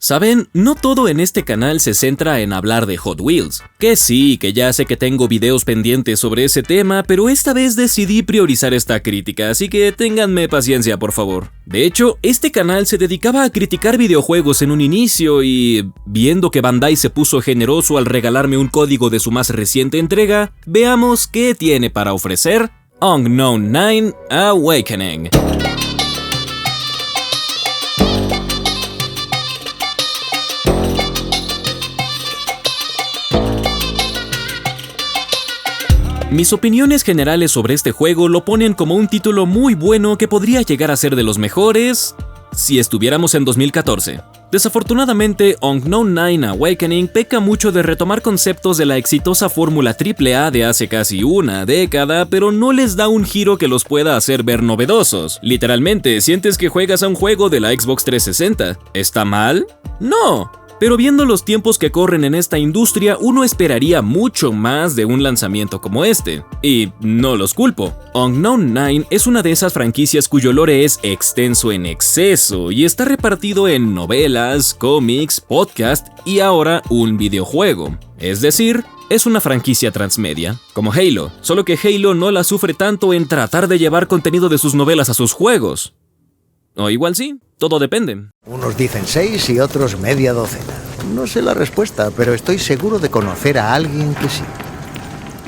Saben, no todo en este canal se centra en hablar de Hot Wheels. Que sí, que ya sé que tengo videos pendientes sobre ese tema, pero esta vez decidí priorizar esta crítica, así que ténganme paciencia por favor. De hecho, este canal se dedicaba a criticar videojuegos en un inicio y, viendo que Bandai se puso generoso al regalarme un código de su más reciente entrega, veamos qué tiene para ofrecer Unknown 9 Awakening. Mis opiniones generales sobre este juego lo ponen como un título muy bueno que podría llegar a ser de los mejores si estuviéramos en 2014. Desafortunadamente, Unknown 9 Awakening peca mucho de retomar conceptos de la exitosa fórmula AAA de hace casi una década, pero no les da un giro que los pueda hacer ver novedosos. Literalmente, sientes que juegas a un juego de la Xbox 360. ¿Está mal? No. Pero viendo los tiempos que corren en esta industria, uno esperaría mucho más de un lanzamiento como este. Y no los culpo. Unknown 9 es una de esas franquicias cuyo lore es extenso en exceso y está repartido en novelas, cómics, podcast y ahora un videojuego. Es decir, es una franquicia transmedia, como Halo, solo que Halo no la sufre tanto en tratar de llevar contenido de sus novelas a sus juegos. O igual sí, todo depende. Unos dicen 6 y otros media docena. No sé la respuesta, pero estoy seguro de conocer a alguien que sí.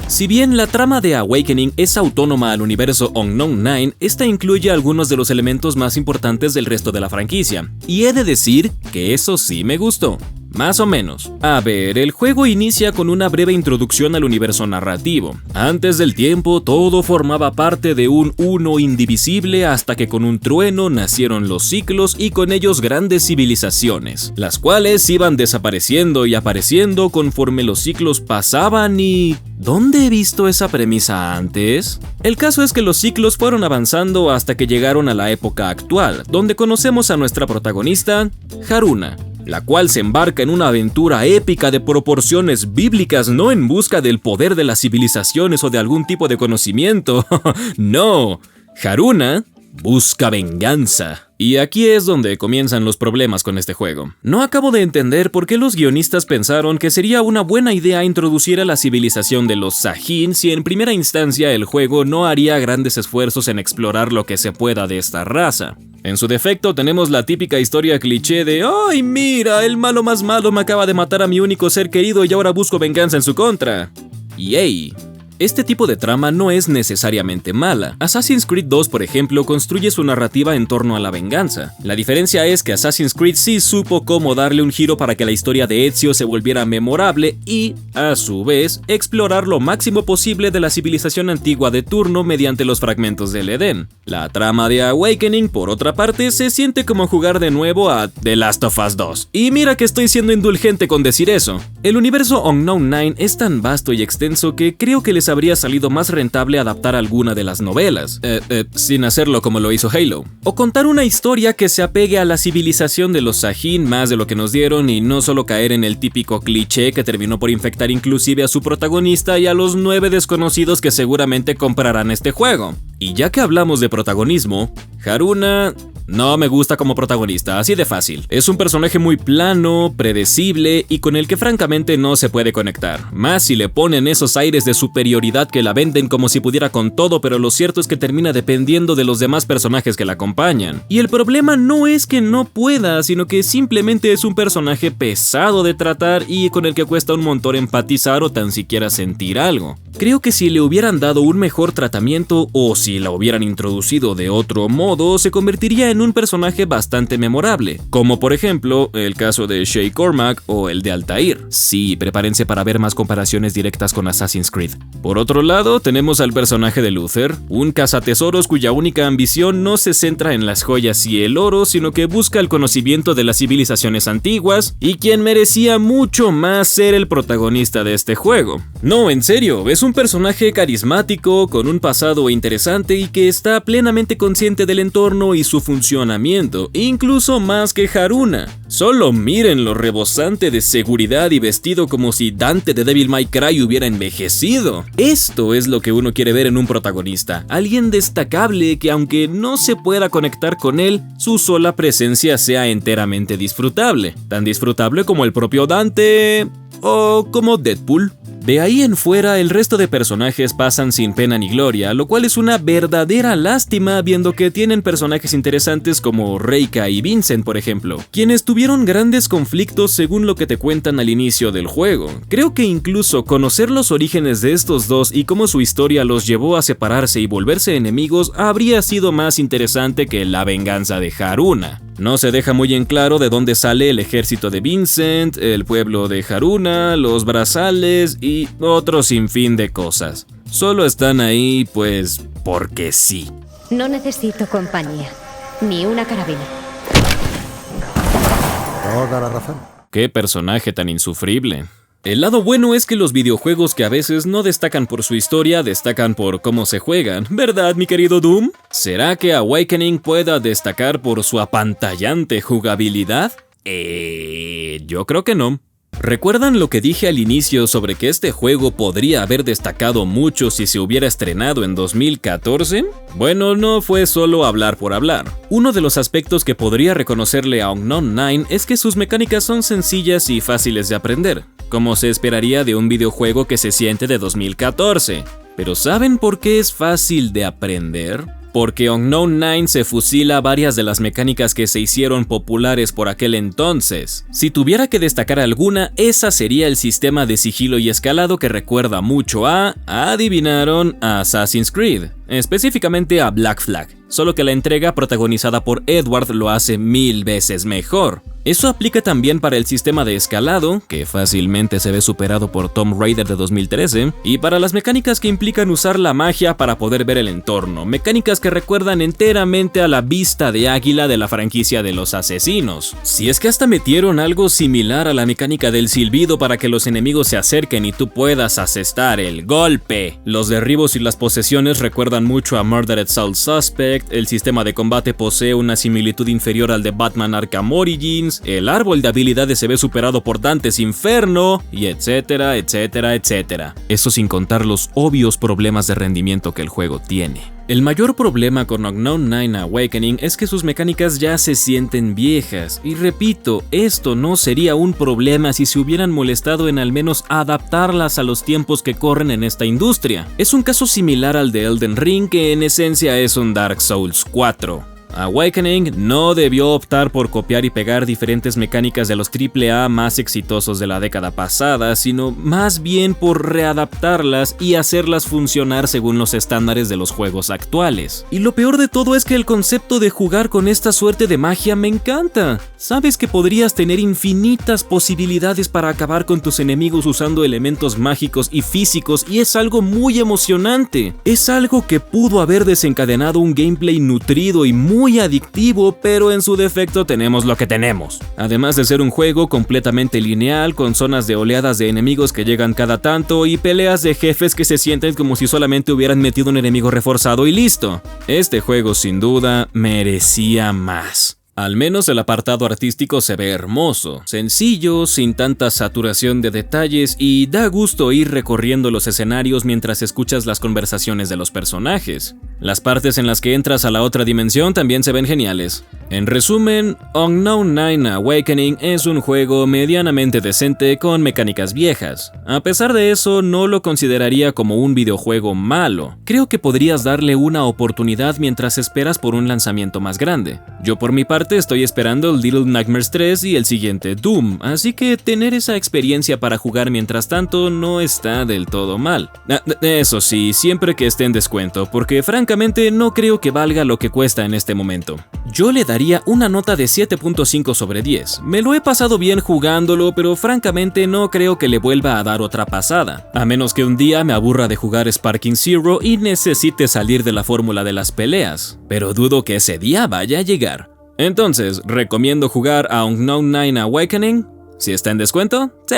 Si bien la trama de Awakening es autónoma al universo Unknown 9, esta incluye algunos de los elementos más importantes del resto de la franquicia. Y he de decir que eso sí me gustó. Más o menos. A ver, el juego inicia con una breve introducción al universo narrativo. Antes del tiempo, todo formaba parte de un uno indivisible hasta que con un trueno nacieron los ciclos y con ellos grandes civilizaciones, las cuales iban desapareciendo y apareciendo conforme los ciclos pasaban y... ¿dónde he visto esa premisa antes? El caso es que los ciclos fueron avanzando hasta que llegaron a la época actual, donde conocemos a nuestra protagonista, Haruna, la cual se embarca en una aventura épica de proporciones bíblicas, no en busca del poder de las civilizaciones o de algún tipo de conocimiento. No, Haruna busca venganza. Y aquí es donde comienzan los problemas con este juego. No acabo de entender por qué los guionistas pensaron que sería una buena idea introducir a la civilización de los Sahin si en primera instancia el juego no haría grandes esfuerzos en explorar lo que se pueda de esta raza. En su defecto tenemos la típica historia cliché de ¡ay, mira! El malo más malo me acaba de matar a mi único ser querido y ahora busco venganza en su contra. ¡Yay! Este tipo de trama no es necesariamente mala. Assassin's Creed 2, por ejemplo, construye su narrativa en torno a la venganza. La diferencia es que Assassin's Creed sí supo cómo darle un giro para que la historia de Ezio se volviera memorable y, a su vez, explorar lo máximo posible de la civilización antigua de turno mediante los fragmentos del Edén. La trama de Awakening, por otra parte, se siente como jugar de nuevo a The Last of Us 2. Y mira que estoy siendo indulgente con decir eso. El universo Unknown 9 es tan vasto y extenso que creo que les habría salido más rentable adaptar alguna de las novelas, sin hacerlo como lo hizo Halo, o contar una historia que se apegue a la civilización de los Sahin más de lo que nos dieron y no solo caer en el típico cliché que terminó por infectar inclusive a su protagonista y a los 9 desconocidos que seguramente comprarán este juego. Y ya que hablamos de protagonismo, Haruna no me gusta como protagonista, así de fácil. Es un personaje muy plano, predecible y con el que francamente no se puede conectar. Más si le ponen esos aires de superioridad que la venden como si pudiera con todo, pero lo cierto es que termina dependiendo de los demás personajes que la acompañan. Y el problema no es que no pueda, sino que simplemente es un personaje pesado de tratar y con el que cuesta un montón empatizar o tan siquiera sentir algo. Creo que si le hubieran dado un mejor tratamiento o si la hubieran introducido de otro modo, se convertiría en un personaje bastante memorable, como por ejemplo el caso de Shay Cormac o el de Altair. Sí, prepárense para ver más comparaciones directas con Assassin's Creed. Por otro lado, tenemos al personaje de Luther, un cazatesoros cuya única ambición no se centra en las joyas y el oro, sino que busca el conocimiento de las civilizaciones antiguas, y quien merecía mucho más ser el protagonista de este juego. No, en serio, es un personaje carismático, con un pasado interesante importante y que está plenamente consciente del entorno y su funcionamiento, incluso más que Haruna. Solo miren lo rebosante de seguridad y vestido como si Dante de Devil May Cry hubiera envejecido. Esto es lo que uno quiere ver en un protagonista, alguien destacable que aunque no se pueda conectar con él, su sola presencia sea enteramente disfrutable, tan disfrutable como el propio Dante o como Deadpool. De ahí en fuera, el resto de personajes pasan sin pena ni gloria, lo cual es una verdadera lástima viendo que tienen personajes interesantes como Reika y Vincent, por ejemplo, quienes tuvieron grandes conflictos según lo que te cuentan al inicio del juego. Creo que incluso conocer los orígenes de estos dos y cómo su historia los llevó a separarse y volverse enemigos habría sido más interesante que la venganza de Haruna. No se deja muy en claro de dónde sale el ejército de Vincent, el pueblo de Haruna, los brazales y otro sinfín de cosas. Solo están ahí, pues, porque sí. No necesito compañía, ni una carabina. Toda la razón. Qué personaje tan insufrible. El lado bueno es que los videojuegos que a veces no destacan por su historia, destacan por cómo se juegan, ¿verdad, mi querido Doom? ¿Será que Awakening pueda destacar por su apantallante jugabilidad? Yo creo que no. ¿Recuerdan lo que dije al inicio sobre que este juego podría haber destacado mucho si se hubiera estrenado en 2014? Bueno, no fue solo hablar por hablar. Uno de los aspectos que podría reconocerle a Unknown 9 es que sus mecánicas son sencillas y fáciles de aprender, como se esperaría de un videojuego que se siente de 2014. Pero ¿saben por qué es fácil de aprender? Porque Unknown 9 se fusila varias de las mecánicas que se hicieron populares por aquel entonces. Si tuviera que destacar alguna, esa sería el sistema de sigilo y escalado que recuerda mucho adivinaron, a Assassin's Creed, específicamente a Black Flag, solo que la entrega protagonizada por Edward lo hace 1000 veces mejor. Eso aplica también para el sistema de escalado, que fácilmente se ve superado por Tomb Raider de 2013, y para las mecánicas que implican usar la magia para poder ver el entorno, mecánicas que recuerdan enteramente a la vista de águila de la franquicia de los asesinos. Si es que hasta metieron algo similar a la mecánica del silbido para que los enemigos se acerquen y tú puedas asestar el golpe. Los derribos y las posesiones recuerdan mucho a Murdered Soul Suspect, el sistema de combate posee una similitud inferior al de Batman Arkham Origins, el árbol de habilidades se ve superado por Dante's Inferno, y etcétera, etcétera, etcétera. Eso sin contar los obvios problemas de rendimiento que el juego tiene. El mayor problema con Unknown 9 Awakening es que sus mecánicas ya se sienten viejas, y repito, esto no sería un problema si se hubieran molestado en al menos adaptarlas a los tiempos que corren en esta industria. Es un caso similar al de Elden Ring, que en esencia es un Dark Souls 4. Awakening no debió optar por copiar y pegar diferentes mecánicas de los AAA más exitosos de la década pasada, sino más bien por readaptarlas y hacerlas funcionar según los estándares de los juegos actuales. Y lo peor de todo es que el concepto de jugar con esta suerte de magia me encanta. Sabes que podrías tener infinitas posibilidades para acabar con tus enemigos usando elementos mágicos y físicos, y es algo muy emocionante. Es algo que pudo haber desencadenado un gameplay nutrido y muy adictivo, pero en su defecto tenemos lo que tenemos. Además de ser un juego completamente lineal, con zonas de oleadas de enemigos que llegan cada tanto y peleas de jefes que se sienten como si solamente hubieran metido un enemigo reforzado y listo. Este juego sin duda merecía más. Al menos el apartado artístico se ve hermoso, sencillo, sin tanta saturación de detalles, y da gusto ir recorriendo los escenarios mientras escuchas las conversaciones de los personajes. Las partes en las que entras a la otra dimensión también se ven geniales. En resumen, Unknown 9 Awakening es un juego medianamente decente con mecánicas viejas. A pesar de eso, no lo consideraría como un videojuego malo. Creo que podrías darle una oportunidad mientras esperas por un lanzamiento más grande. Yo por mi parte estoy esperando el Little Nightmares 3 y el siguiente Doom, así que tener esa experiencia para jugar mientras tanto no está del todo mal. Eso sí, siempre que esté en descuento, porque francamente no creo que valga lo que cuesta en este momento. Yo le daría una nota de 7.5 sobre 10. Me lo he pasado bien jugándolo, pero francamente no creo que le vuelva a dar otra pasada, a menos que un día me aburra de jugar Sparking Zero y necesite salir de la fórmula de las peleas, pero dudo que ese día vaya a llegar. Entonces, ¿recomiendo jugar a Unknown 9 Awakening? Si está en descuento, ¡sí!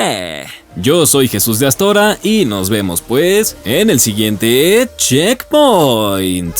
Yo soy Jesús de Astora y nos vemos pues en el siguiente Checkpoint.